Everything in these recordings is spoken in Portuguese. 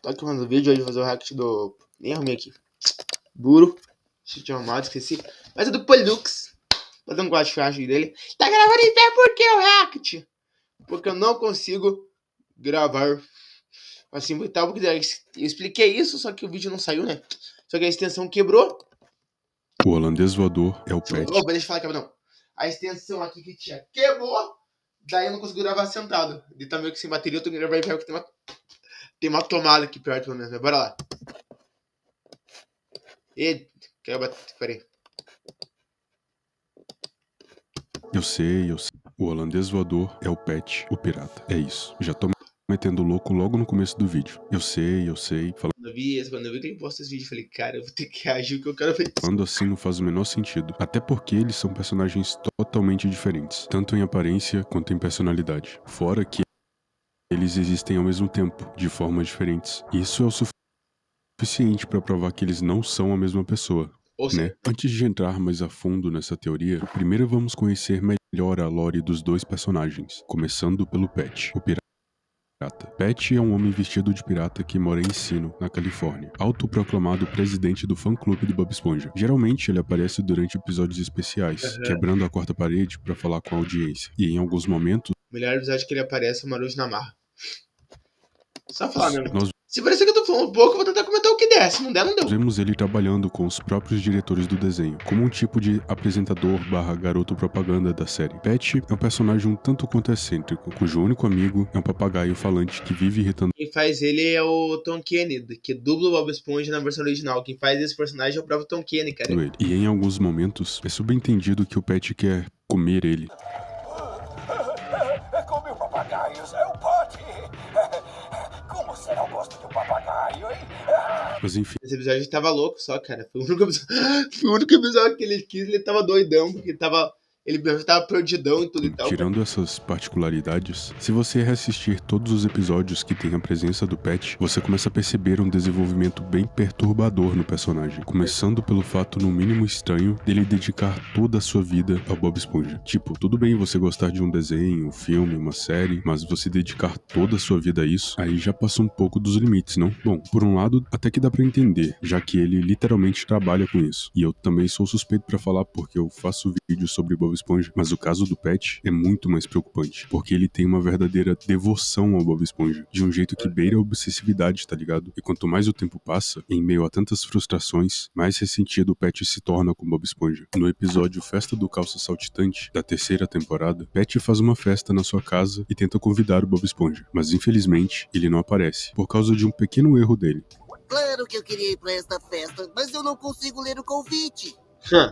Tô aqui mandando vídeo hoje, fazer o react do... Nem arrumei aqui. Duro. Deixa eu te arrumar, esqueci. Mas é do Polux. Fazer um guache dele. Tá gravando em pé por que o react? Porque eu não consigo gravar assim e tal. Porque eu expliquei isso, só que o vídeo não saiu, né? Só que a extensão quebrou. O holandês voador é o pet. Opa, deixa eu falar, não. A extensão aqui que tinha quebrou. Daí eu não consigo gravar sentado. Ele tá meio que sem bateria, eu tô gravando em pé porque tem uma tomada aqui perto, pelo menos. Bora lá. Eita, quer bater? Peraí. Eu sei. O holandês voador é o pet, o pirata. É isso. Já tô metendo louco logo no começo do vídeo. Eu sei. Quando eu vi que ele posta esse vídeo, eu falei, cara, eu vou ter que reagir o que eu quero ver. Falando assim não faz o menor sentido. Até porque eles são personagens totalmente diferentes. Tanto em aparência quanto em personalidade. Fora que eles existem ao mesmo tempo, de formas diferentes. Isso é o suficiente pra provar que eles não são a mesma pessoa. Né? Antes de entrar mais a fundo nessa teoria, primeiro vamos conhecer melhor a lore dos dois personagens, começando pelo Pet, o pirata. Pet é um homem vestido de pirata que mora em Sino, na Califórnia, autoproclamado presidente do fã-clube do Bob Esponja. Geralmente ele aparece durante episódios especiais, quebrando a quarta parede pra falar com a audiência, e em alguns momentos... O melhor episódio que ele aparece é o Marujo na Marra. Só falar mesmo. Se parecer que eu tô falando um pouco, eu vou tentar comentar o que der. Se não der, não deu. Vemos ele trabalhando com os próprios diretores do desenho, como um tipo de apresentador / garoto propaganda da série. Pet é um personagem um tanto quanto excêntrico, cujo único amigo é um papagaio falante que vive irritando... Quem faz ele é o Tom Kenny, que dubla o Bob Esponja na versão original. Quem faz esse personagem é o próprio Tom Kenny, cara. E em alguns momentos, é subentendido que o Pet quer comer ele. Come o papagaio, é o pote. Como será o gosto de um papagaio, hein? Mas enfim... Esse episódio tava louco só, cara. Foi o único episódio que ele quis, ele tava doidão, porque ele tava perdidão e tudo e tal. Tirando essas particularidades, se você reassistir todos os episódios que tem a presença do Pet, você começa a perceber um desenvolvimento bem perturbador no personagem. Começando pelo fato, no mínimo estranho, dele dedicar toda a sua vida ao Bob Esponja. Tipo, tudo bem você gostar de um desenho, um filme, uma série, mas você dedicar toda a sua vida a isso, aí já passa um pouco dos limites, não? Bom, por um lado, até que dá pra entender, já que ele literalmente trabalha com isso. E eu também sou suspeito pra falar porque eu faço vídeo sobre Bob Esponja, mas o caso do Pet é muito mais preocupante, porque ele tem uma verdadeira devoção ao Bob Esponja, de um jeito que beira a obsessividade, tá ligado? E quanto mais o tempo passa, em meio a tantas frustrações, mais ressentido o Pet se torna com Bob Esponja. No episódio Festa do Calça Saltitante, da terceira temporada, Pet faz uma festa na sua casa e tenta convidar o Bob Esponja, mas infelizmente ele não aparece, por causa de um pequeno erro dele. Claro que eu queria ir pra esta festa, mas eu não consigo ler o convite.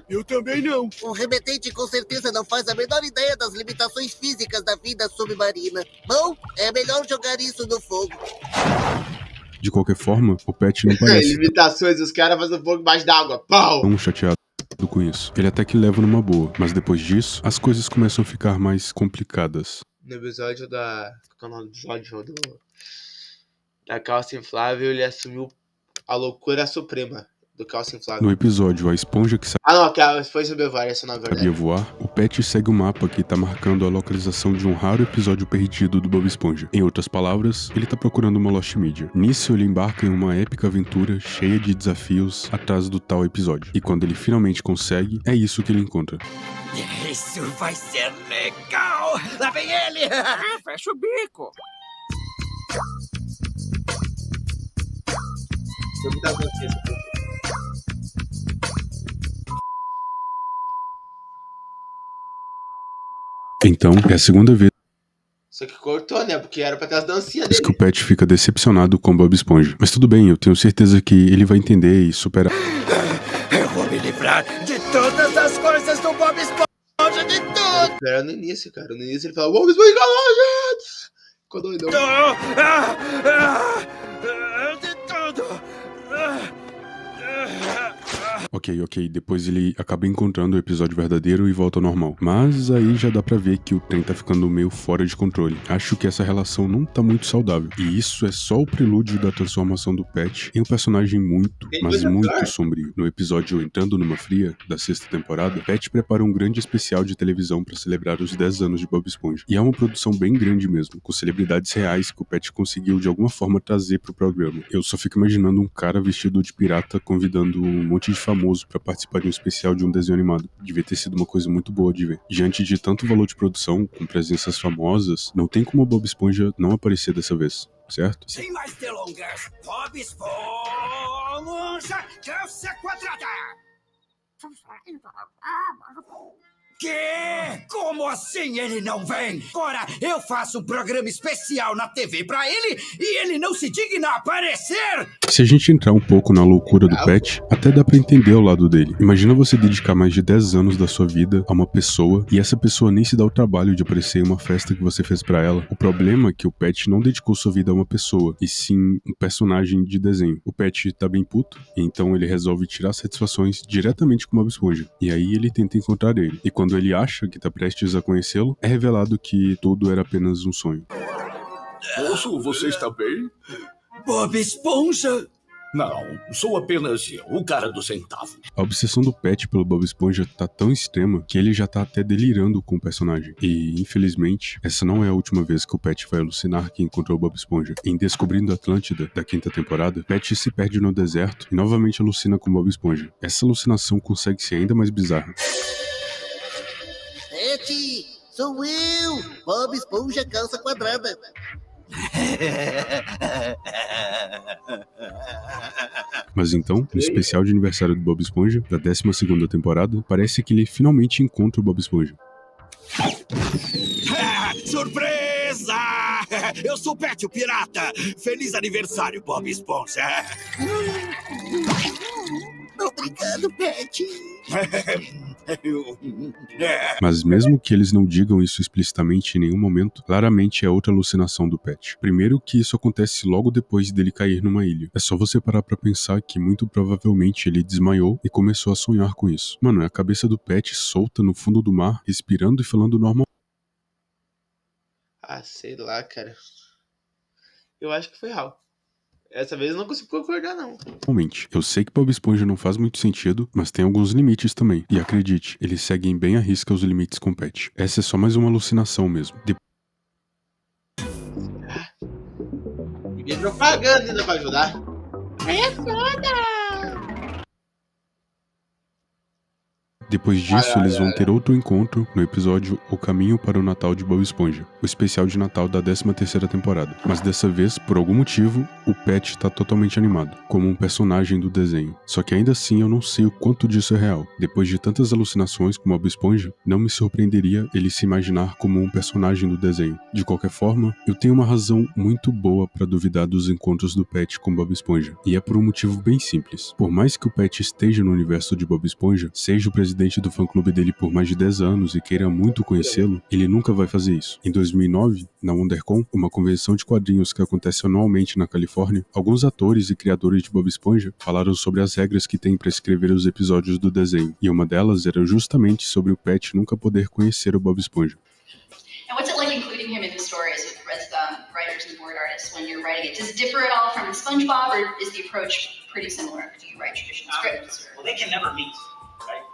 Eu também não. O remetente com certeza não faz a menor ideia das limitações físicas da vida submarina. Bom, é melhor jogar isso no fogo. De qualquer forma, o Pet não parece... Limitações, os caras fazem fogo embaixo d'água. Pau! Tão chateado com isso. Ele até que leva numa boa, mas depois disso, as coisas começam a ficar mais complicadas. No episódio da calça inflável, ele assumiu a loucura suprema do calça inflável. No episódio A Esponja que não, foi sobre voar, essa não é verdade. sabia voar, o Pet segue o mapa que tá marcando a localização de um raro episódio perdido do Bob Esponja. Em outras palavras, ele tá procurando uma Lost Media. Nisso, ele embarca em uma épica aventura cheia de desafios atrás do tal episódio. E quando ele finalmente consegue, é isso que ele encontra. Isso vai ser legal. Lá vem ele. Fecha o bico. Então, é a segunda vez Só que cortou, né? Porque era pra ter as dancinhas dele. que o Pet fica decepcionado com Bob Esponja. Mas tudo bem, eu tenho certeza que ele vai entender e superar. Eu vou me livrar de todas as coisas do Bob Esponja, de tudo. Era no início, cara. No início ele falava, Bob Esponja, gente! Ficou doidão. De tudo. Ok. Depois ele acaba encontrando o episódio verdadeiro e volta ao normal. Mas aí já dá pra ver que o trem tá ficando meio fora de controle. Acho que essa relação não tá muito saudável. E isso é só o prelúdio da transformação do Pat em um personagem muito, mas muito sombrio. No episódio Entrando numa Fria, da 6ª temporada, Pat prepara um grande especial de televisão pra celebrar os 10 anos de Bob Esponja. E é uma produção bem grande mesmo, com celebridades reais que o Pat conseguiu de alguma forma trazer pro programa. Eu só fico imaginando um cara vestido de pirata convidando um monte de famoso pra participar de um especial de um desenho animado. Devia ter sido uma coisa muito boa de ver. Diante de tanto valor de produção, com presenças famosas, não tem como o Bob Esponja não aparecer dessa vez, certo? Sem mais delongas, Bob Esponja, calça quadrada! Quê? Como assim ele não vem? Ora, eu faço um programa especial na TV pra ele e ele não se digna a aparecer? Se a gente entrar um pouco na loucura do Pat, até dá pra entender o lado dele. Imagina você dedicar mais de 10 anos da sua vida a uma pessoa e essa pessoa nem se dá o trabalho de aparecer em uma festa que você fez pra ela. O problema é que o Pat não dedicou sua vida a uma pessoa, e sim um personagem de desenho. O Pat tá bem puto, e então ele resolve tirar satisfações diretamente com o Bob Esponja. E aí ele tenta encontrar ele. E quando ele acha que tá prestes a conhecê-lo, é revelado que tudo era apenas um sonho. Moço, você está bem? Bob Esponja? Não, sou apenas eu, o cara do centavo. A obsessão do Pat pelo Bob Esponja tá tão extrema que ele já tá até delirando com o personagem. E, infelizmente, essa não é a última vez que o Pat vai alucinar que encontrou o Bob Esponja. Em Descobrindo Atlântida, da 5ª temporada, Pat se perde no deserto e novamente alucina com o Bob Esponja. Essa alucinação consegue ser ainda mais bizarra. Pat, sou eu, Bob Esponja calça quadrada. Mas então, no especial de aniversário do Bob Esponja, da 12ª temporada, parece que ele finalmente encontra o Bob Esponja. Surpresa! Eu sou Pat, o pirata. Feliz aniversário, Bob Esponja. Obrigado, Pat. Mas mesmo que eles não digam isso explicitamente em nenhum momento, claramente é outra alucinação do Pat. Primeiro que isso acontece logo depois dele cair numa ilha. É só você parar pra pensar que muito provavelmente ele desmaiou e começou a sonhar com isso. Mano, é a cabeça do Pat solta no fundo do mar, respirando e falando normal. Ah, sei lá, cara. Eu acho que foi real. Essa vez eu não consigo concordar, não. Realmente, eu sei que Bob Esponja não faz muito sentido, mas tem alguns limites também. E acredite, eles seguem bem à risca os limites com Pat. Essa é só mais uma alucinação mesmo. Ninguém propaganda ainda pra ajudar. Aí é foda! Depois disso, eles vão ter outro encontro no episódio O Caminho para o Natal de Bob Esponja, o especial de Natal da 13ª temporada. Mas dessa vez, por algum motivo, o Pat tá totalmente animado, como um personagem do desenho. Só que ainda assim eu não sei o quanto disso é real. Depois de tantas alucinações com Bob Esponja, não me surpreenderia ele se imaginar como um personagem do desenho. De qualquer forma, eu tenho uma razão muito boa pra duvidar dos encontros do Pat com Bob Esponja. E é por um motivo bem simples. Por mais que o Pat esteja no universo de Bob Esponja, seja o presidente do fã-clube dele por mais de 10 anos e queira muito conhecê-lo, ele nunca vai fazer isso. Em 2009, na WonderCon, uma convenção de quadrinhos que acontece anualmente na Califórnia, alguns atores e criadores de Bob Esponja falaram sobre as regras que tem para escrever os episódios do desenho, e uma delas era justamente sobre o Pat nunca poder conhecer o Bob Esponja. And what's it like including him in the stories with writers and board artists when you're writing it? Does it differ at all from SpongeBob, or is the approach pretty similar? Do you write traditional scripts? Well, they can never meet.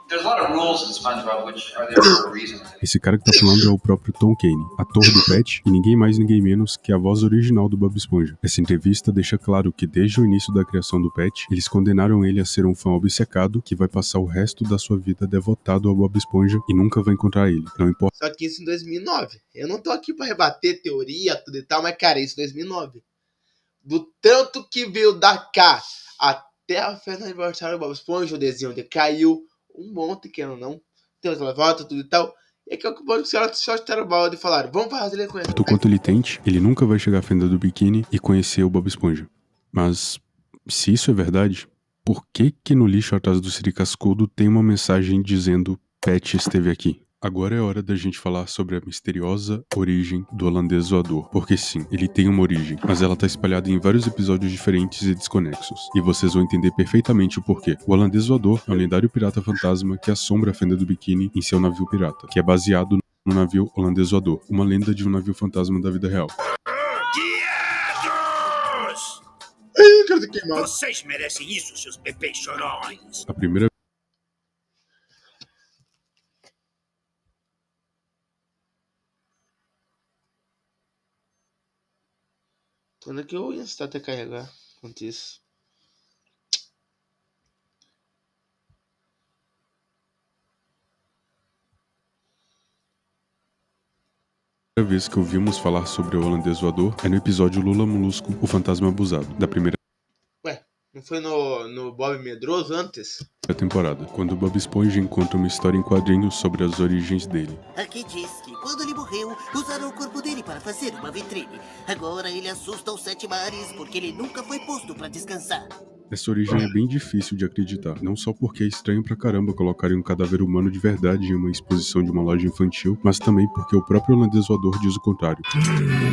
There's a lot of rules in SpongeBob which are there for a reason. Esse cara que tá falando é o próprio Tom Kenny, ator do Pat e ninguém mais ninguém menos que a voz original do Bob Esponja. Essa entrevista deixa claro que desde o início da criação do Pat, eles condenaram ele a ser um fã obcecado que vai passar o resto da sua vida devotado ao Bob Esponja e nunca vai encontrar ele. Não importa. Só que isso em 2009. Eu não tô aqui pra rebater teoria, tudo e tal, mas cara, isso em 2009. Do tanto que veio da cá até a festa do aniversário do Bob Esponja, o desenho decaiu um monte, que ou não. Tem outra volta, tudo e tal. E aqui é o que os caras só estaram o balde e falaram, vamos fazer ele com ele. Tanto quanto ele tente, ele nunca vai chegar à fenda do biquíni e conhecer o Bob Esponja. Mas, se isso é verdade, por que no lixo atrás do Siri Cascudo tem uma mensagem dizendo Pat esteve aqui? Agora é hora da gente falar sobre a misteriosa origem do holandês voador. Porque sim, ele tem uma origem, mas ela tá espalhada em vários episódios diferentes e desconexos. E vocês vão entender perfeitamente o porquê. O holandês voador é um lendário pirata fantasma que assombra a fenda do biquíni em seu navio pirata, que é baseado no navio holandês voador, uma lenda de um navio fantasma da vida real. Quietos! Ai, cara, queimado. Vocês merecem isso, seus bebês chorões. A primeira Quando é que eu ia estar até carregar? Quanto isso? vez que ouvimos falar sobre o holandês voador é no episódio Lula Molusco, o fantasma abusado, da primeira Ué, não foi no Bob Medroso antes? temporada, quando Bob Esponja encontra uma história em quadrinhos sobre as origens dele. Aqui diz que quando ele morreu, usaram o corpo dele para fazer uma vitrine. Agora ele assusta os 7 mares porque ele nunca foi posto para descansar. Essa origem é bem difícil de acreditar, não só porque é estranho pra caramba colocarem um cadáver humano de verdade em uma exposição de uma loja infantil, mas também porque o próprio holandês voador diz o contrário.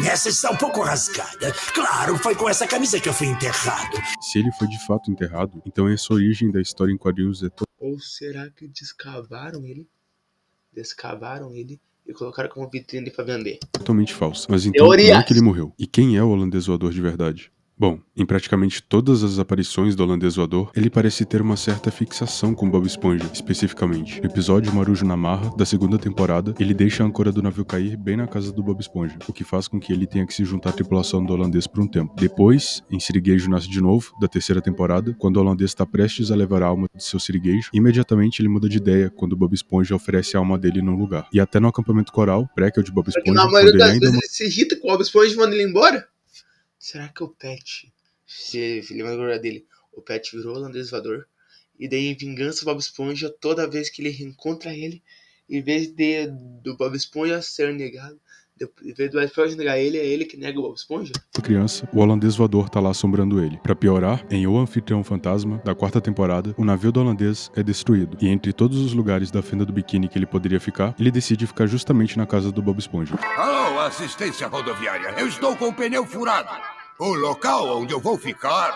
Essa está um pouco rasgada. Claro, foi com essa camisa que eu fui enterrado. Se ele foi de fato enterrado, então essa origem da história em quadrinhos é Ou será que descavaram ele? Descavaram ele e colocaram como vitrine pra vender? totalmente falsa. Mas então, como é que ele morreu? E quem é o holandês voador de verdade? Bom, em praticamente todas as aparições do holandês voador, ele parece ter uma certa fixação com Bob Esponja, especificamente. No episódio Marujo na Marra, da segunda temporada, ele deixa a âncora do navio cair bem na casa do Bob Esponja, o que faz com que ele tenha que se juntar à tripulação do holandês por um tempo. Depois, em Sirigueijo Nasce de Novo, da terceira temporada, quando o holandês está prestes a levar a alma de seu sirigueijo, imediatamente ele muda de ideia quando o Bob Esponja oferece a alma dele num lugar. E até no acampamento coral, prequel de Bob Porque Esponja, na quando maioria ele das ainda é vezes uma... ele se irrita com o Bob Esponja e manda ele embora? Será que o Pet, se ele lembra dele, o Pet virou o holandês voador? E daí, em vingança, o Bob Esponja, toda vez que ele reencontra ele, em vez do Bob Esponja ser negado, em vez do Bob Esponja negar ele, é ele que nega o Bob Esponja? criança, o holandês voador tá lá assombrando ele. Pra piorar, em O Anfitrião Fantasma, da quarta temporada, o navio do holandês é destruído. E entre todos os lugares da fenda do biquíni que ele poderia ficar, ele decide ficar justamente na casa do Bob Esponja. Alô, assistência rodoviária. Eu estou com o pneu furado. O local onde eu vou ficar...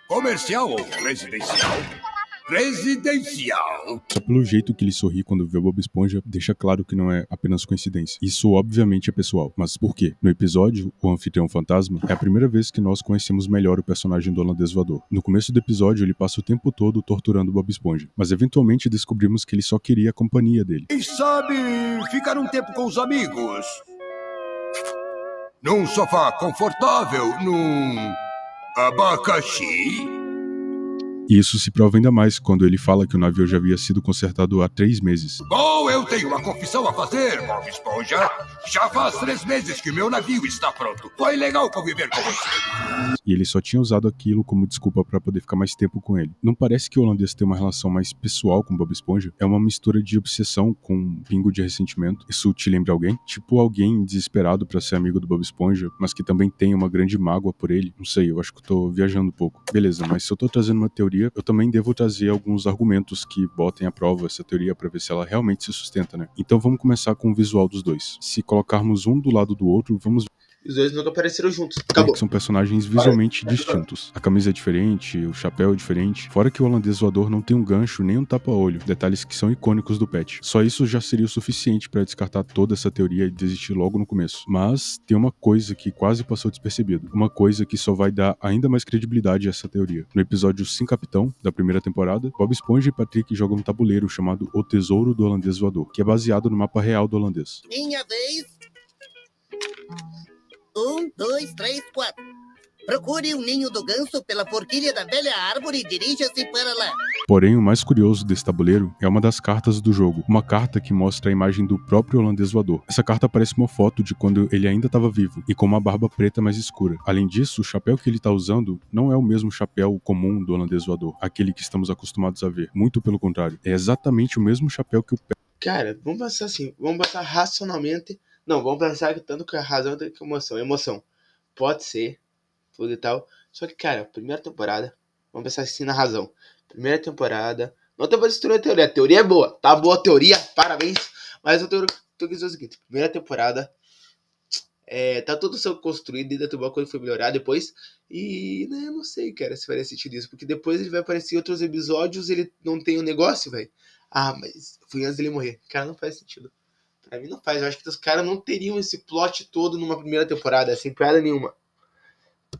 Comercial ou residencial? Residencial. Só pelo jeito que ele sorri quando vê o Bob Esponja, deixa claro que não é apenas coincidência. Isso obviamente é pessoal. Mas por quê? No episódio, O Anfitrião Fantasma, é a primeira vez que nós conhecemos melhor o personagem do holandês voador. No começo do episódio, ele passa o tempo todo torturando o Bob Esponja, mas eventualmente descobrimos que ele só queria a companhia dele. Quem sabe ficar um tempo com os amigos? Num sofá confortável, num abacaxi? E isso se prova ainda mais quando ele fala que o navio já havia sido consertado há 3 meses. Bom, eu tenho uma confissão a fazer, Bob Esponja. Já faz 3 meses que o meu navio está pronto. Foi legal conviver com você. E ele só tinha usado aquilo como desculpa pra poder ficar mais tempo com ele. Não parece que o holandês tem uma relação mais pessoal com Bob Esponja? É uma mistura de obsessão com um pingo de ressentimento. Isso te lembra alguém? Tipo alguém desesperado pra ser amigo do Bob Esponja, mas que também tem uma grande mágoa por ele. Não sei, eu acho que eu tô viajando um pouco. Beleza, mas se eu tô trazendo uma teoria, eu também devo trazer alguns argumentos que botem à prova essa teoria pra ver se ela realmente se sustenta, né? Então vamos começar com o visual dos dois. Se colocarmos um do lado do outro, vamos Os dois nunca apareceram juntos. ver Acabou. que são personagens visualmente distintos. A camisa é diferente, o chapéu é diferente. Fora que o holandês voador não tem um gancho nem um tapa-olho, detalhes que são icônicos do Pet. Só isso já seria o suficiente pra descartar toda essa teoria e desistir logo no começo. Mas tem uma coisa que quase passou despercebido. Uma coisa que só vai dar ainda mais credibilidade a essa teoria. No episódio Sim Capitão, da primeira temporada, Bob Esponja e Patrick jogam um tabuleiro chamado O Tesouro do Holandês Voador, que é baseado no mapa real do holandês. Minha vez. 1, 2, 3, 4. Procure um ninho do ganso pela forquilha da velha árvore e dirija-se para lá. Porém, o mais curioso desse tabuleiro é uma das cartas do jogo, uma carta que mostra a imagem do próprio holandês voador. Essa carta aparece uma foto de quando ele ainda estava vivo e com uma barba preta mais escura. Além disso, o chapéu que ele está usando não é o mesmo chapéu comum do holandês voador, aquele que estamos acostumados a ver. Muito pelo contrário, é exatamente o mesmo chapéu que o Cara, vamos pensar assim, vamos pensar racionalmente. Não, vamos pensar que tanto que a razão tem que emoção. Emoção pode ser, tudo e tal. Só que, cara, primeira temporada, vamos pensar assim na razão. Primeira temporada, Não tô pra destruir a teoria é boa, tá boa a teoria, parabéns. Mas eu tô querendo dizer o seguinte, primeira temporada, tá tudo sendo construído, ainda tem uma coisa que foi melhorar depois. E, né, eu não sei, cara, se faria sentido isso. Porque depois ele vai aparecer em outros episódios, ele não tem um negócio, velho. Ah, mas foi antes dele morrer. Cara, não faz sentido. Pra mim não faz. Eu acho que os caras não teriam esse plot todo numa primeira temporada, sem piada nenhuma.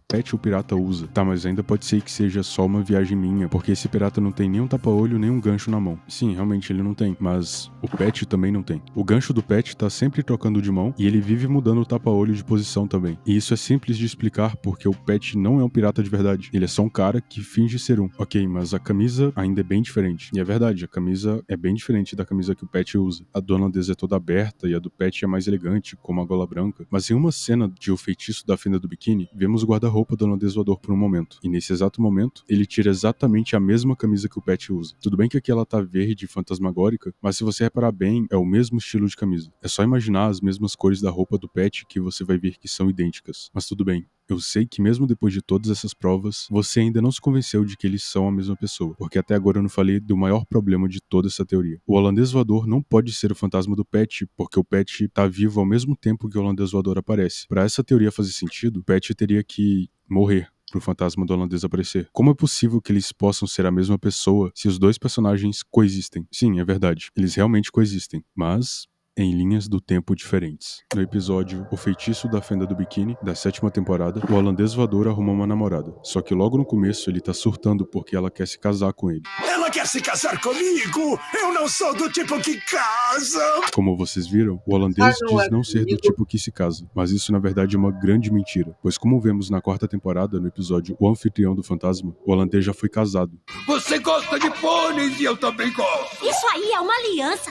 Pet o pirata usa. Tá, mas ainda pode ser que seja só uma viagem minha, porque esse pirata não tem nem um tapa-olho, nem um gancho na mão. Sim, realmente ele não tem, mas o Pet também não tem. O gancho do Pet tá sempre trocando de mão e ele vive mudando o tapa-olho de posição também. E isso é simples de explicar porque o Pet não é um pirata de verdade. Ele é só um cara que finge ser um. Ok, mas a camisa ainda é bem diferente. E é verdade, a camisa é bem diferente da camisa que o Pet usa. A do holandesa é toda aberta e a do Pet é mais elegante, como a gola branca. Mas em uma cena de O Feitiço da Fenda do Biquíni, vemos o guarda-roupa do holandês voador por um momento. E nesse exato momento, ele tira exatamente a mesma camisa que o Pet usa. Tudo bem que aqui ela tá verde e fantasmagórica, mas se você reparar bem, é o mesmo estilo de camisa. É só imaginar as mesmas cores da roupa do Pet que você vai ver que são idênticas. Mas tudo bem. Eu sei que mesmo depois de todas essas provas, você ainda não se convenceu de que eles são a mesma pessoa, porque até agora eu não falei do maior problema de toda essa teoria. O holandês voador não pode ser o fantasma do Pet, porque o Pet tá vivo ao mesmo tempo que o holandês voador aparece. Para essa teoria fazer sentido, o Pet teria que morrer pro fantasma do holandês aparecer. Como é possível que eles possam ser a mesma pessoa se os dois personagens coexistem? Sim, é verdade. Eles realmente coexistem, mas em linhas do tempo diferentes. No episódio O Feitiço da Fenda do Biquíni, da 7ª temporada, o holandês voador arruma uma namorada. Só que logo no começo ele tá surtando porque ela quer se casar com ele. Ela quer se casar comigo? Eu não sou do tipo que casa! Como vocês viram, o holandês diz não ser do tipo que se casa, mas isso na verdade é uma grande mentira, pois como vemos na 4ª temporada, no episódio O Anfitrião do Fantasma, o holandês já foi casado. Você gosta de pôneis e eu também gosto! Isso aí é uma aliança!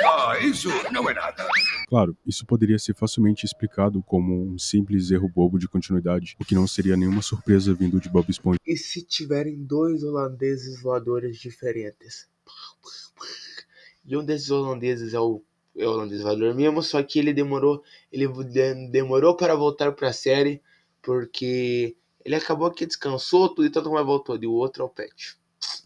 Ah, isso não é nada. Claro, isso poderia ser facilmente explicado como um simples erro bobo de continuidade, o que não seria nenhuma surpresa vindo de Bob Esponja. E se tiverem dois holandeses voadores diferentes? E um desses holandeses é o holandês voador mesmo, só que ele demorou para voltar para a série, porque ele acabou que descansou tudo e tanto mais voltou, e o outro é o Pet.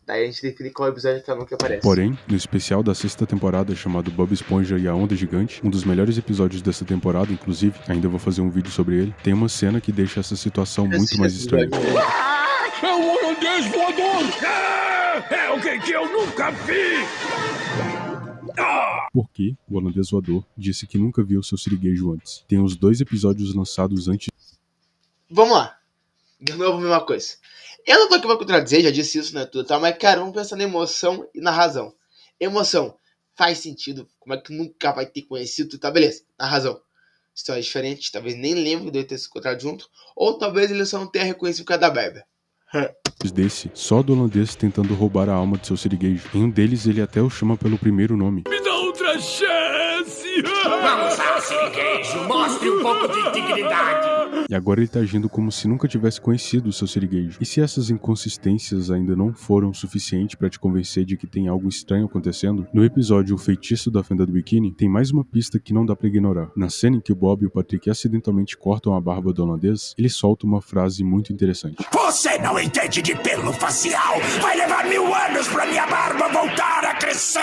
Daí a gente define qual episódio cada um que aparece. Porém, no especial da 6ª temporada, chamado Bob Esponja e a Onda Gigante, um dos melhores episódios dessa temporada, inclusive, ainda vou fazer um vídeo sobre ele, tem uma cena que deixa essa situação muito mais estranha. É o holandês voador! É alguém que eu nunca vi! Porque o holandês voador disse que nunca viu seu siriguejo antes. Tem os 2 episódios lançados antes. Vamos lá. De novo, a mesma coisa. Eu não tô aqui pra contradizer, já disse isso, né, tudo, tá? Mas, cara, vamos pensar na emoção e na razão. Emoção, faz sentido. Como é que tu nunca vai ter conhecido, tá? Beleza, na razão. História diferente, talvez nem lembre de eu ter se encontrado junto. Ou talvez ele só não tenha reconhecido por causa da Bárbara. Desse, só do holandês tentando roubar a alma de seu siriguejo. Em um deles, ele até o chama pelo primeiro nome. Me dá outra chance! Vamos lá, siriguejo, mostre um pouco de dignidade! E agora ele tá agindo como se nunca tivesse conhecido o seu siriguejo. E se essas inconsistências ainda não foram suficientes pra te convencer de que tem algo estranho acontecendo, no episódio O Feitiço da Fenda do Biquíni, tem mais uma pista que não dá pra ignorar. Na cena em que o Bob e o Patrick acidentalmente cortam a barba do holandês, ele solta uma frase muito interessante. Você não entende de pelo facial! Vai levar 1000 anos pra minha barba voltar a crescer!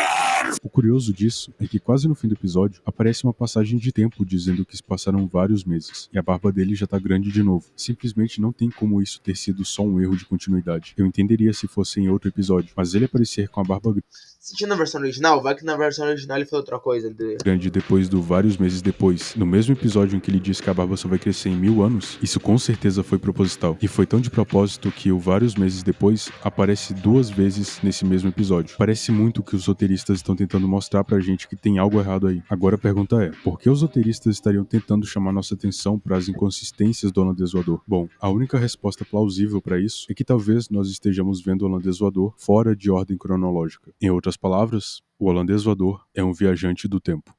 O curioso disso é que quase no fim do episódio aparece uma passagem de tempo dizendo que se passaram vários meses e a barba dele já tá grande de novo. Simplesmente não tem como isso ter sido só um erro de continuidade. Eu entenderia se fosse em outro episódio, mas ele aparecer com a barba Sentindo na versão original, vai que na versão original ele falou outra coisa. Grande depois do vários meses depois. No mesmo episódio em que ele diz que a barba só vai crescer em 1000 anos, isso com certeza foi proposital. E foi tão de propósito que o vários meses depois aparece 2 vezes nesse mesmo episódio. Parece muito que os roteiristas estão tentando mostrar pra gente que tem algo errado aí. Agora a pergunta é, por que os roteiristas estariam tentando chamar nossa atenção para as inconsistências do holandês voador? Bom, a única resposta plausível para isso é que talvez nós estejamos vendo o holandês voador fora de ordem cronológica. Em outras palavras, o holandês voador é um viajante do tempo.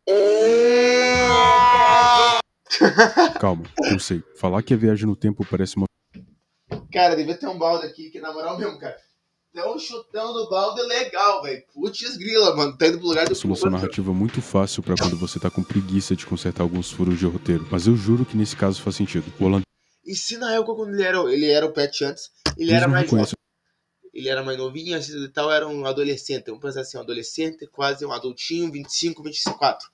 Calma, eu sei. Falar que é viagem no tempo parece uma... Cara, devia ter um balde aqui, que na moral mesmo, cara. Tão chutando o balde legal, velho. Putz grila, mano. Tá indo pro lugar do... Solução narrativa muito fácil pra quando você tá com preguiça de consertar alguns furos de roteiro. Mas eu juro que nesse caso faz sentido. O holandês... E se na época, quando ele era o Pet antes, ele era mais jovem. ele era mais novinho, a Cissa e tal era um adolescente. Vamos pensar assim, um adolescente, quase um adultinho, 25, 24.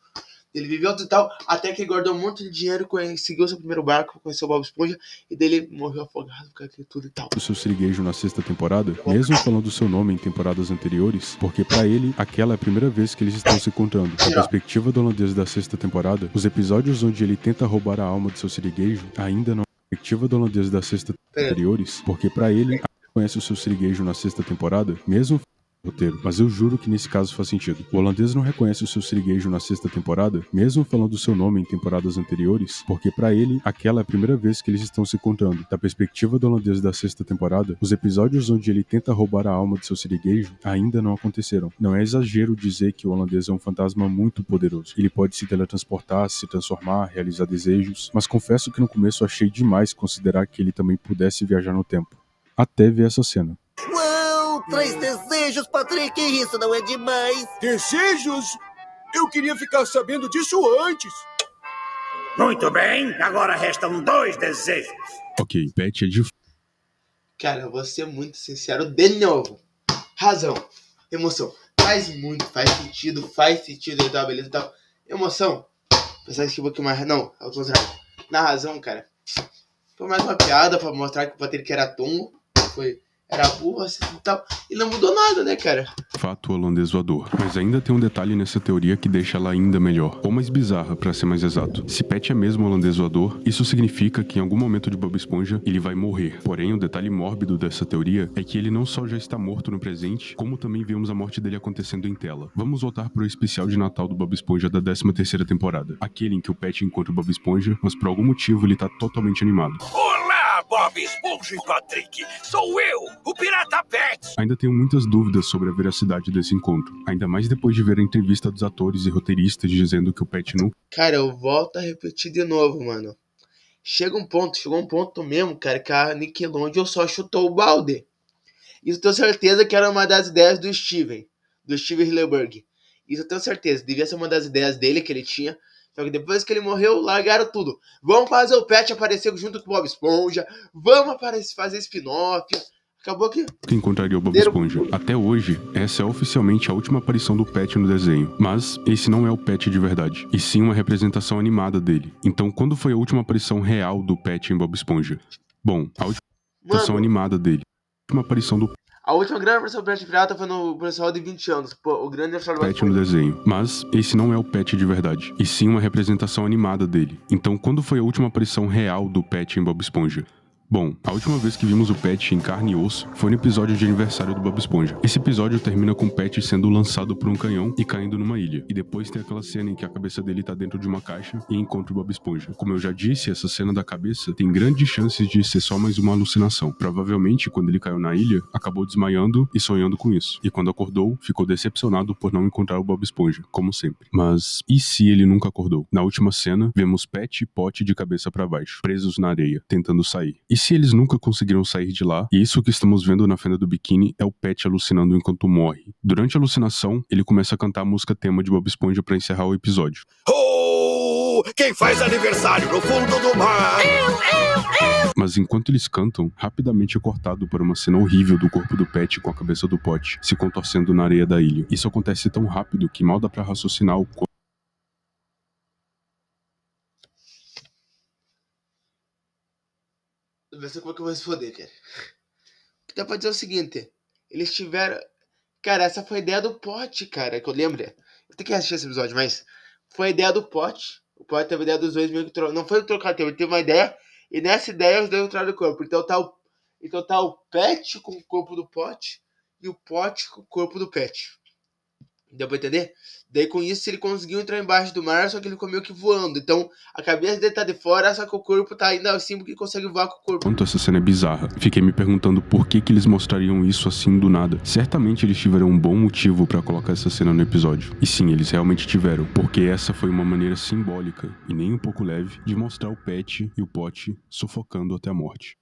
Ele viveu e tal, até que ele guardou um monte de dinheiro, conseguiu seu primeiro barco, conheceu o Bob Esponja, e dele morreu afogado com aquilo tudo e tal. O seu siriguejo na sexta temporada, mesmo falando o seu nome em temporadas anteriores, porque pra ele, aquela é a primeira vez que eles estão se encontrando. Da perspectiva do holandês da sexta temporada, os episódios onde ele tenta roubar a alma do seu siriguejo, ainda não perspectiva do holandês da sexta anteriores, porque pra ele, conhece o seu siriguejo na sexta temporada, mesmo roteiro, mas eu juro que nesse caso faz sentido. O holandês não reconhece o seu siriguejo na sexta temporada, mesmo falando o seu nome em temporadas anteriores, porque pra ele, aquela é a primeira vez que eles estão se encontrando. Da perspectiva do holandês da sexta temporada, os episódios onde ele tenta roubar a alma do seu siriguejo ainda não aconteceram. Não é exagero dizer que o holandês é um fantasma muito poderoso. Ele pode se teletransportar, se transformar, realizar desejos, mas confesso que no começo achei demais considerar que ele também pudesse viajar no tempo. Até ver essa cena. Uau, 3 desejos, Patrick, isso não é demais? Desejos? Eu queria ficar sabendo disso antes. Muito bem, agora restam 2 desejos. Ok, Pet é de... Cara, eu vou ser muito sincero de novo. Razão, emoção. Faz sentido e tal, beleza e tal. Emoção. Pensar que um pouquinho mais... Não, ao contrário. Na razão, cara. Foi mais uma piada pra mostrar que o Patrick era tongo. Era burro assim e tal. E não mudou nada, né, cara? Fato holandês voador. Mas ainda tem um detalhe nessa teoria que deixa ela ainda melhor, ou mais bizarra, pra ser mais exato. Se Pet é mesmo holandês voador, isso significa que em algum momento de Bob Esponja ele vai morrer. Porém, o detalhe mórbido dessa teoria é que ele não só já está morto no presente, como também vemos a morte dele acontecendo em tela. Vamos voltar pro especial de Natal do Bob Esponja da 13ª temporada. Aquele em que o Pet encontra o Bob Esponja, mas por algum motivo ele tá totalmente animado. Bob Esponja e Patrick, sou eu, o Pirata Pet. Ainda tenho muitas dúvidas sobre a veracidade desse encontro, ainda mais depois de ver a entrevista dos atores e roteiristas dizendo que o Pet não... Cara, eu volto a repetir de novo, mano. Chegou um ponto mesmo, cara, que a Nickelodeon só chutou o balde. Isso eu tenho certeza que era uma das ideias do Steven Hillenburg. Isso eu tenho certeza, devia ser uma das ideias dele que ele tinha. Só que depois que ele morreu, largaram tudo. Vamos fazer o Pet aparecer junto com o Bob Esponja. Vamos fazer spin-off. Acabou que encontraria o Bob Esponja. Até hoje, essa é oficialmente a última aparição do Pet no desenho. Mas esse não é o Pet de verdade, e sim uma representação animada dele. Então, quando foi a última aparição real do Pet em Bob Esponja? Bom, a última aparição animada dele. A última aparição do A última grande versão do Pet Pirata foi no pessoal de 20 anos. Pô, o grande Pet no desenho. Mas esse não é o Pet de verdade, e sim uma representação animada dele. Então, quando foi a última aparição real do Pet em Bob Esponja? Bom, a última vez que vimos o Pet em carne e osso foi no episódio de aniversário do Bob Esponja. Esse episódio termina com o Pet sendo lançado por um canhão e caindo numa ilha. E depois tem aquela cena em que a cabeça dele tá dentro de uma caixa e encontra o Bob Esponja. Como eu já disse, essa cena da cabeça tem grandes chances de ser só mais uma alucinação. Provavelmente, quando ele caiu na ilha, acabou desmaiando e sonhando com isso. E quando acordou, ficou decepcionado por não encontrar o Bob Esponja, como sempre. Mas e se ele nunca acordou? Na última cena, vemos Pet e Pot de cabeça pra baixo, presos na areia, tentando sair. E se eles nunca conseguiram sair de lá, e isso que estamos vendo na fenda do biquíni é o Pet alucinando enquanto morre. Durante a alucinação, ele começa a cantar a música tema de Bob Esponja pra encerrar o episódio. Oh, quem faz aniversário no fundo do mar? Mas enquanto eles cantam, rapidamente é cortado por uma cena horrível do corpo do Pet com a cabeça do Pot se contorcendo na areia da ilha. Isso acontece tão rápido que mal dá pra raciocinar o corpo. Não sei como é que eu vou responder, cara. O que dá pra dizer é o seguinte. Eles tiveram... Cara, essa foi a ideia do Pot, cara, que eu lembro. Eu tenho que assistir esse episódio, mas... Foi a ideia do Pot. O Pot teve a ideia dos dois meio que trocar. Não foi trocar, ele teve uma ideia. E nessa ideia os dois trocaram o corpo. Então tá o Pet com o corpo do Pot. E o Pot com o corpo do Pet. Deu pra entender? Daí com isso ele conseguiu entrar embaixo do mar, só que ele ficou meio que voando. Então a cabeça dele tá de fora, só que o corpo tá ainda assim porque ele consegue voar com o corpo. Quanto essa cena é bizarra, fiquei me perguntando por que eles mostrariam isso assim do nada. Certamente eles tiveram um bom motivo pra colocar essa cena no episódio. E sim, eles realmente tiveram, porque essa foi uma maneira simbólica, e nem um pouco leve, de mostrar o Pet e o Pot sufocando até a morte.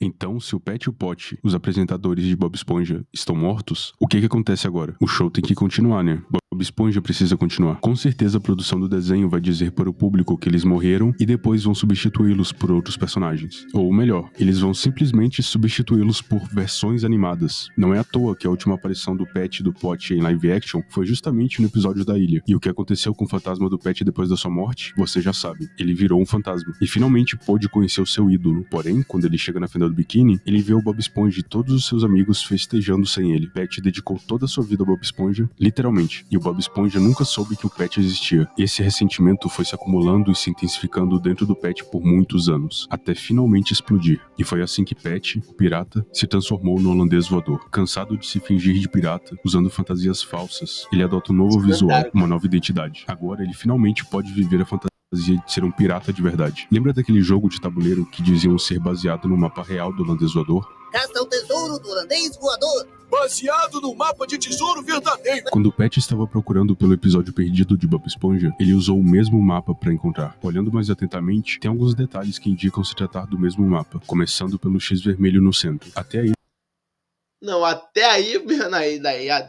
Então, se o Pet e o Pot, os apresentadores de Bob Esponja, estão mortos, o que acontece agora? O show tem que continuar, né? Bob Bob Esponja precisa continuar. Com certeza a produção do desenho vai dizer para o público que eles morreram e depois vão substituí-los por outros personagens. Ou melhor, eles vão simplesmente substituí-los por versões animadas. Não é à toa que a última aparição do Patch e do Plot em live action foi justamente no episódio da ilha. E o que aconteceu com o fantasma do Patch depois da sua morte, você já sabe. Ele virou um fantasma. E finalmente pôde conhecer o seu ídolo. Porém, quando ele chega na fenda do biquíni, ele vê o Bob Esponja e todos os seus amigos festejando sem ele. Patch dedicou toda a sua vida ao Bob Esponja, literalmente. E o Bob Esponja nunca soube que o Patch existia. Esse ressentimento foi se acumulando e se intensificando dentro do Patch por muitos anos, até finalmente explodir. E foi assim que Patch, o pirata, se transformou no holandês voador. Cansado de se fingir de pirata, usando fantasias falsas, ele adota um novo visual, uma nova identidade. Agora ele finalmente pode viver a fantasia de ser um pirata de verdade. Lembra daquele jogo de tabuleiro que diziam ser baseado no mapa real do holandês voador? Caça ao tesouro do holandês voador. Baseado no mapa de tesouro verdadeiro. Quando o Patch estava procurando pelo episódio perdido de Bob Esponja, ele usou o mesmo mapa para encontrar. Olhando mais atentamente, tem alguns detalhes que indicam se tratar do mesmo mapa, começando pelo X vermelho no centro. Até aí... Não, até aí, mano,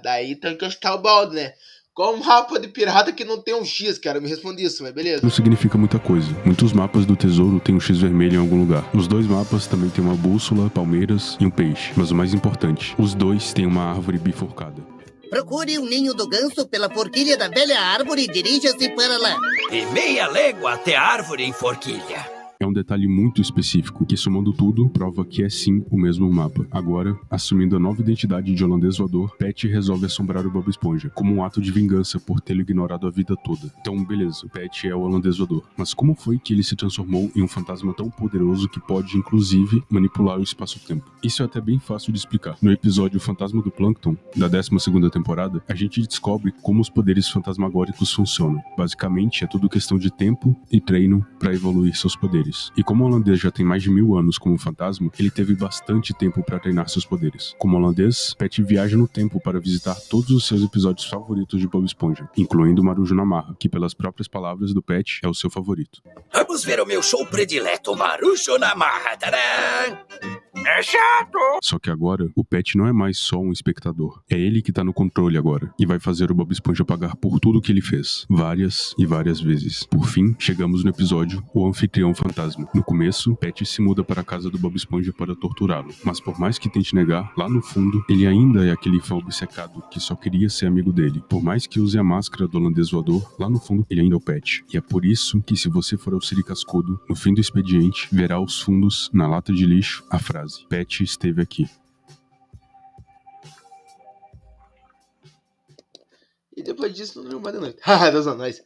daí tem que achar o balde, né? Qual um mapa de pirata que não tem um X, cara? Me responde isso, mas beleza. Não significa muita coisa. Muitos mapas do tesouro têm um X vermelho em algum lugar. Os dois mapas também têm uma bússola, palmeiras e um peixe. Mas o mais importante, os dois têm uma árvore bifurcada. Procure um ninho do ganso pela forquilha da velha árvore e dirija-se para lá. E meia légua até a árvore em forquilha. É um detalhe muito específico, que somando tudo, prova que é sim o mesmo mapa. Agora, assumindo a nova identidade de holandês voador, Patch resolve assombrar o Bob Esponja, como um ato de vingança por tê-lo ignorado a vida toda. Então, beleza, o Patch é o holandês voador. Mas como foi que ele se transformou em um fantasma tão poderoso que pode, inclusive, manipular o espaço-tempo? Isso é até bem fácil de explicar. No episódio O Fantasma do Plankton, da 12ª temporada, a gente descobre como os poderes fantasmagóricos funcionam. Basicamente, é tudo questão de tempo e treino para evoluir seus poderes. E como o holandês já tem mais de 1000 anos como fantasma, ele teve bastante tempo para treinar seus poderes. Como holandês, Patch viaja no tempo para visitar todos os seus episódios favoritos de Bob Esponja, incluindo Marujo na Marra, que pelas próprias palavras do Patch é o seu favorito. Vamos ver o meu show predileto, Marujo na Marra. Tadã! É chato! Só que agora, o Patch não é mais só um espectador. É ele que tá no controle agora, e vai fazer o Bob Esponja pagar por tudo que ele fez, várias e várias vezes. Por fim, chegamos no episódio O Anfitrião Fantasma. No começo, Patch se muda para a casa do Bob Esponja para torturá-lo, mas por mais que tente negar, lá no fundo, ele ainda é aquele fã obcecado que só queria ser amigo dele. Por mais que use a máscara do holandês voador, lá no fundo, ele ainda é o Patch. E é por isso que se você for ao Siri Cascudo, no fim do expediente, verá aos fundos, na lata de lixo, a frase: Patch esteve aqui. E depois disso, não lembro mais da noite. Haha, das anões.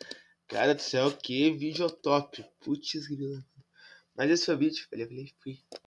Cara do céu, que vídeo top. Putz, grila. Mas esse foi o vídeo. Valeu, fui.